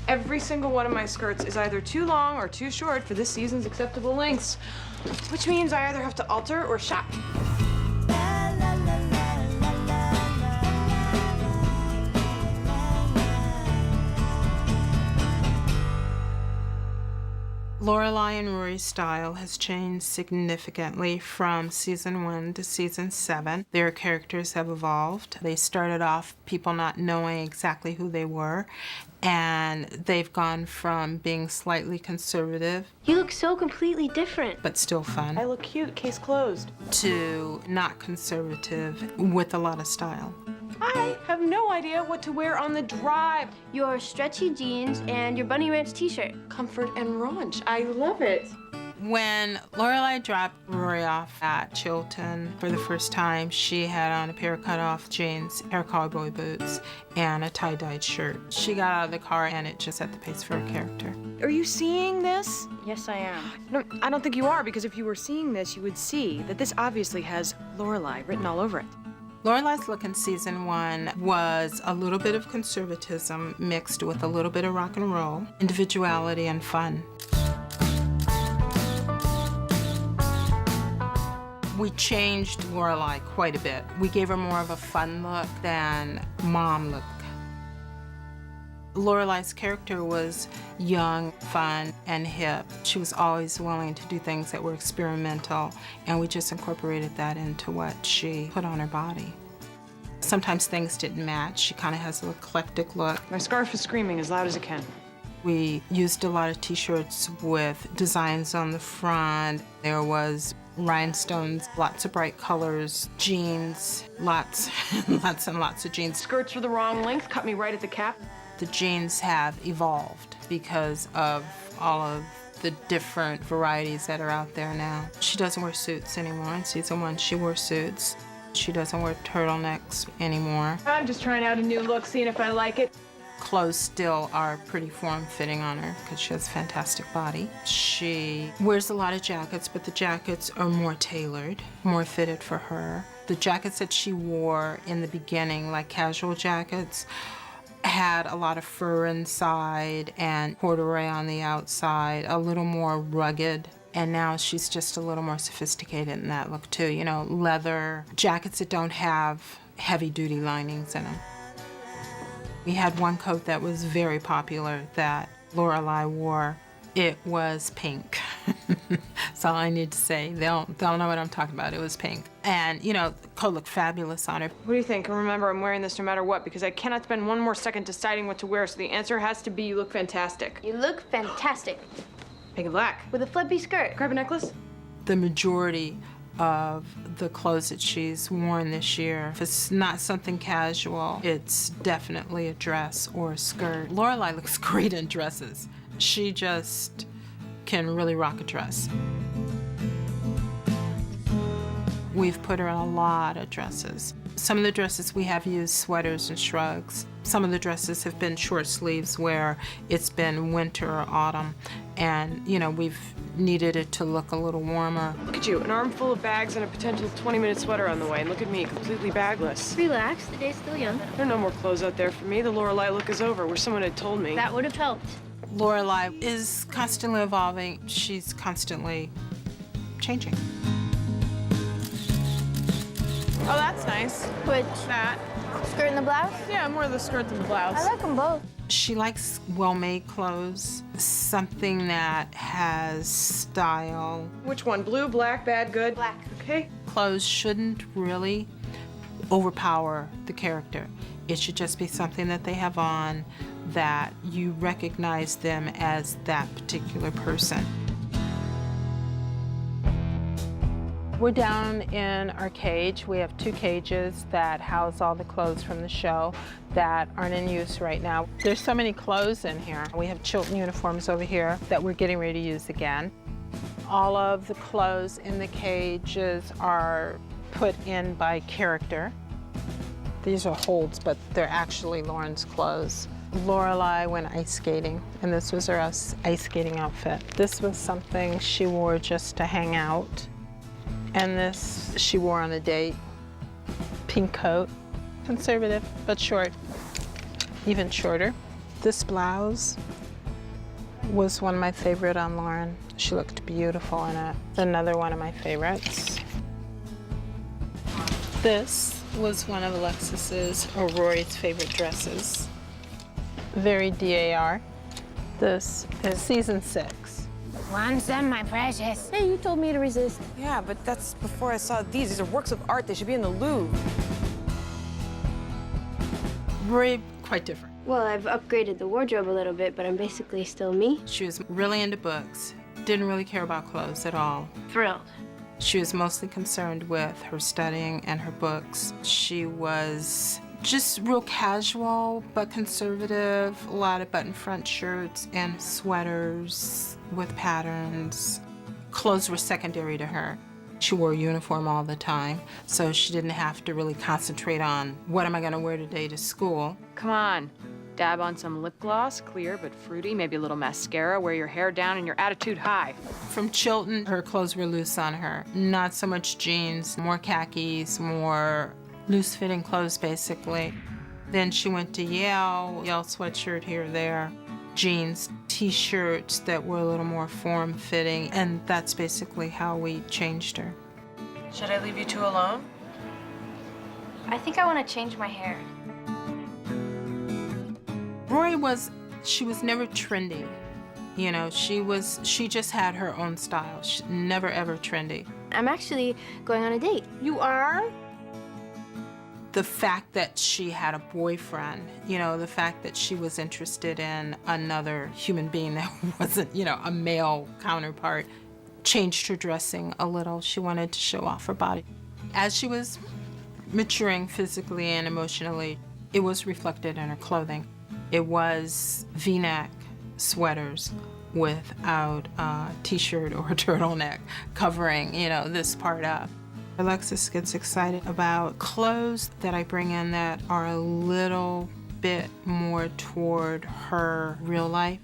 Every single one of my skirts is either too long or too short for this season's acceptable lengths, which means I either have to alter or shop. Lorelai and Rory's style has changed significantly from season 1 to season 7. Their characters have evolved. They started off people not knowing exactly who they were, and they've gone from being slightly conservative. You look so completely different. But still fun. I look cute, case closed. To not conservative with a lot of style. I have no idea what to wear on the drive. Your stretchy jeans and your Bunny Ranch t-shirt. Comfort and raunch. I love it. When Lorelai dropped Rory off at Chilton for the first time, she had on a pair of cut-off jeans, a pair of cowboy boots, and a tie-dyed shirt. She got out of the car and it just set the pace for her character. Are you seeing this? Yes, I am. No, I don't think you are, because if you were seeing this, you would see that this obviously has Lorelai written all over it. Lorelai's look in season 1 was a little bit of conservatism mixed with a little bit of rock and roll, individuality, and fun. We changed Lorelai quite a bit. We gave her more of a fun look than mom look. Lorelai's character was young, fun, and hip. She was always willing to do things that were experimental, and we just incorporated that into what she put on her body. Sometimes things didn't match. She kind of has an eclectic look. My scarf is screaming as loud as it can. We used a lot of t-shirts with designs on the front. There was rhinestones, lots of bright colors, jeans, lots and lots of jeans. Skirts were the wrong length, cut me right at the cap. The jeans have evolved because of all of the different varieties that are out there now. She doesn't wear suits anymore. In season 1, she wore suits. She doesn't wear turtlenecks anymore. I'm just trying out a new look, seeing if I like it. Clothes still are pretty form-fitting on her because she has a fantastic body. She wears a lot of jackets, but the jackets are more tailored, more fitted for her. The jackets that she wore in the beginning, like casual jackets, had a lot of fur inside and corduroy on the outside, a little more rugged. And now she's just a little more sophisticated in that look too. You know, leather jackets that don't have heavy-duty linings in them. We had one coat that was very popular that Lorelai wore. It was pink. That's all I need to say. They'll know what I'm talking about. It was pink. And, you know, the coat looked fabulous on her. What do you think? And remember, I'm wearing this no matter what, because I cannot spend one more second deciding what to wear, so the answer has to be you look fantastic. You look fantastic. Pink and black. With a flippy skirt. Grab a necklace? The majority of the clothes that she's worn this year, if it's not something casual, it's definitely a dress or a skirt. Lorelai looks great in dresses. She just can really rock a dress. We've put her in a lot of dresses. Some of the dresses we have used sweaters and shrugs. Some of the dresses have been short sleeves where it's been winter or autumn, and you know, we've needed it to look a little warmer. Look at you, an armful of bags and a potential 20-minute sweater on the way, and look at me, completely bagless. Relax, the day's still young. There are no more clothes out there for me. The Lorelai look is over. Wish someone had told me. That would have helped. Lorelai is constantly evolving. She's constantly changing. Oh, that's nice. Which? That. Skirt and the blouse? Yeah, more the skirt than the blouse. I like them both. She likes well-made clothes, something that has style. Which one? Blue, black, bad, good? Black. Okay. Clothes shouldn't really overpower the character. It should just be something that they have on that you recognize them as that particular person. We're down in our cage. We have 2 cages that house all the clothes from the show that aren't in use right now. There's so many clothes in here. We have Chilton uniforms over here that we're getting ready to use again. All of the clothes in the cages are put in by character. These are holds, but they're actually Lauren's clothes. Lorelai went ice skating, and this was her ice skating outfit. This was something she wore just to hang out. And this she wore on a date. Pink coat. Conservative, but short. Even shorter. This blouse was one of my favorite on Lauren. She looked beautiful in it. Another one of my favorites. This was one of Alexis's or Rory's favorite dresses. Very DAR. This is season 6. Want some, my precious? Hey, you told me to resist. Yeah, but that's before I saw these. These are works of art. They should be in the Louvre. Rory, quite different. Well, I've upgraded the wardrobe a little bit, but I'm basically still me. She was really into books, didn't really care about clothes at all. Thrilled. She was mostly concerned with her studying and her books. She was just real casual, but conservative. A lot of button front shirts and sweaters with patterns. Clothes were secondary to her. She wore a uniform all the time, so she didn't have to really concentrate on what am I gonna wear today to school. Come on. Dab on some lip gloss, clear but fruity, maybe a little mascara, wear your hair down and your attitude high. From Chilton, her clothes were loose on her. Not so much jeans, more khakis, more loose-fitting clothes, basically. Then she went to Yale sweatshirt here or there, jeans, t-shirts that were a little more form-fitting, and that's basically how we changed her. Should I leave you two alone? I think I want to change my hair. Rory she was never trendy. You know, she just had her own style. Never ever trendy. I'm actually going on a date. You are? The fact that she had a boyfriend, you know, the fact that she was interested in another human being that wasn't, you know, a male counterpart, changed her dressing a little. She wanted to show off her body. As she was maturing physically and emotionally, it was reflected in her clothing. It was V-neck sweaters without a t-shirt or a turtleneck covering, you know, this part up. Alexis gets excited about clothes that I bring in that are a little bit more toward her real life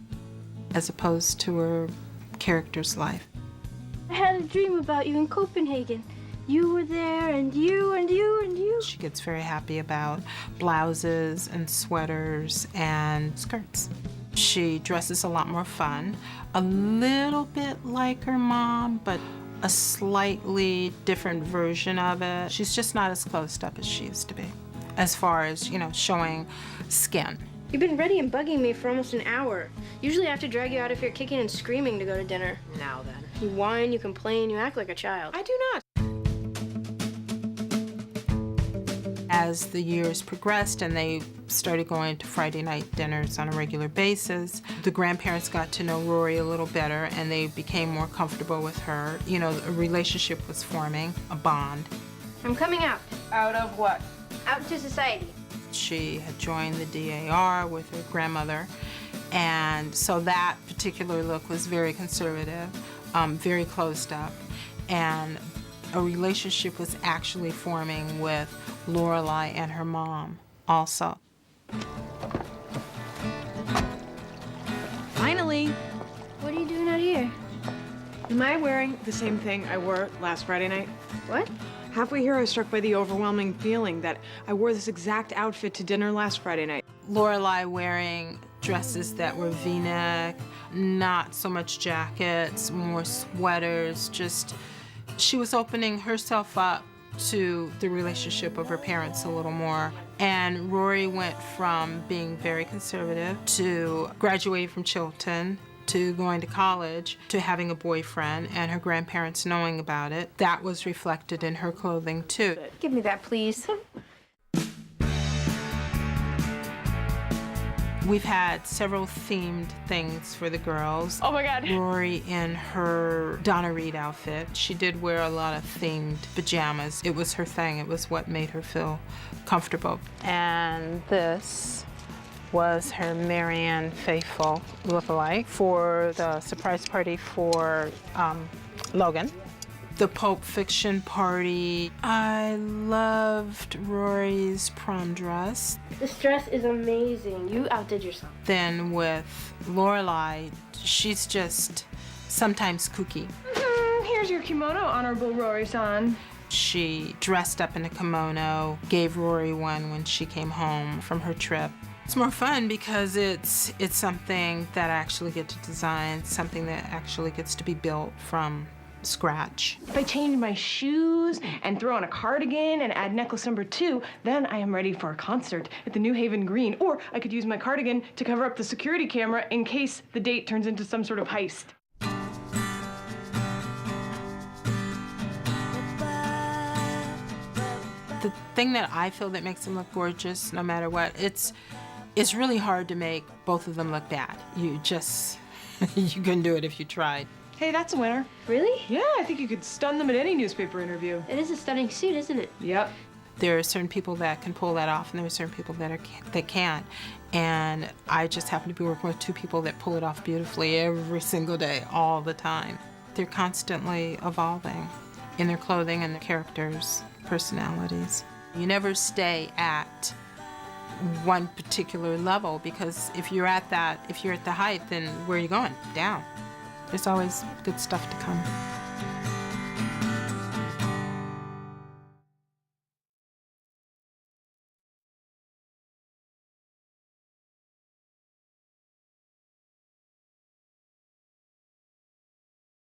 as opposed to her character's life. I had a dream about you in Copenhagen. You were there, and you, and you, and you. She gets very happy about blouses and sweaters and skirts. She dresses a lot more fun, a little bit like her mom, but a slightly different version of it. She's just not as closed up as she used to be, as far as, you know, showing skin. You've been ready and bugging me for almost an hour. Usually I have to drag you out if you're kicking and screaming to go to dinner. Now then. You whine, you complain, you act like a child. I do not. As the years progressed and they started going to Friday night dinners on a regular basis, the grandparents got to know Rory a little better and they became more comfortable with her. You know, a relationship was forming, a bond. I'm coming out. Out of what? Out to society. She had joined the DAR with her grandmother, and so that particular look was very conservative, very closed up, and a relationship was actually forming with Lorelai and her mom also. Finally. What are you doing out here? Am I wearing the same thing I wore last Friday night? What? Halfway here, I was struck by the overwhelming feeling that I wore this exact outfit to dinner last Friday night. Lorelai wearing dresses that were V-neck, not so much jackets, more sweaters, just she was opening herself up to the relationship of her parents a little more. And Rory went from being very conservative to graduating from Chilton to going to college to having a boyfriend and her grandparents knowing about it. That was reflected in her clothing too. Give me that, please. We've had several themed things for the girls. Oh my God. Rory in her Donna Reed outfit. She did wear a lot of themed pajamas. It was her thing. It was what made her feel comfortable. And this was her Marianne Faithfull lookalike for the surprise party for Logan. The Pulp Fiction party. I loved Rory's prom dress. This dress is amazing. You outdid yourself. Then with Lorelai, she's just sometimes kooky. Here's your kimono, Honorable Rory-san. She dressed up in a kimono, gave Rory one when she came home from her trip. It's more fun because it's something that I actually get to design, something that actually gets to be built from scratch. If I change my shoes and throw on a cardigan and add necklace number 2, then I am ready for a concert at the New Haven Green. Or I could use my cardigan to cover up the security camera in case the date turns into some sort of heist. The thing that I feel that makes them look gorgeous, no matter what, it's really hard to make both of them look bad. You couldn't do it if you tried. Hey, that's a winner. Really? Yeah, I think you could stun them at any newspaper interview. It is a stunning suit, isn't it? Yep. There are certain people that can pull that off, and there are certain people that can't. And I just happen to be working with 2 people that pull it off beautifully every single day, all the time. They're constantly evolving in their clothing and their characters, personalities. You never stay at one particular level, because if you're at the height, then where are you going? Down. There's always good stuff to come.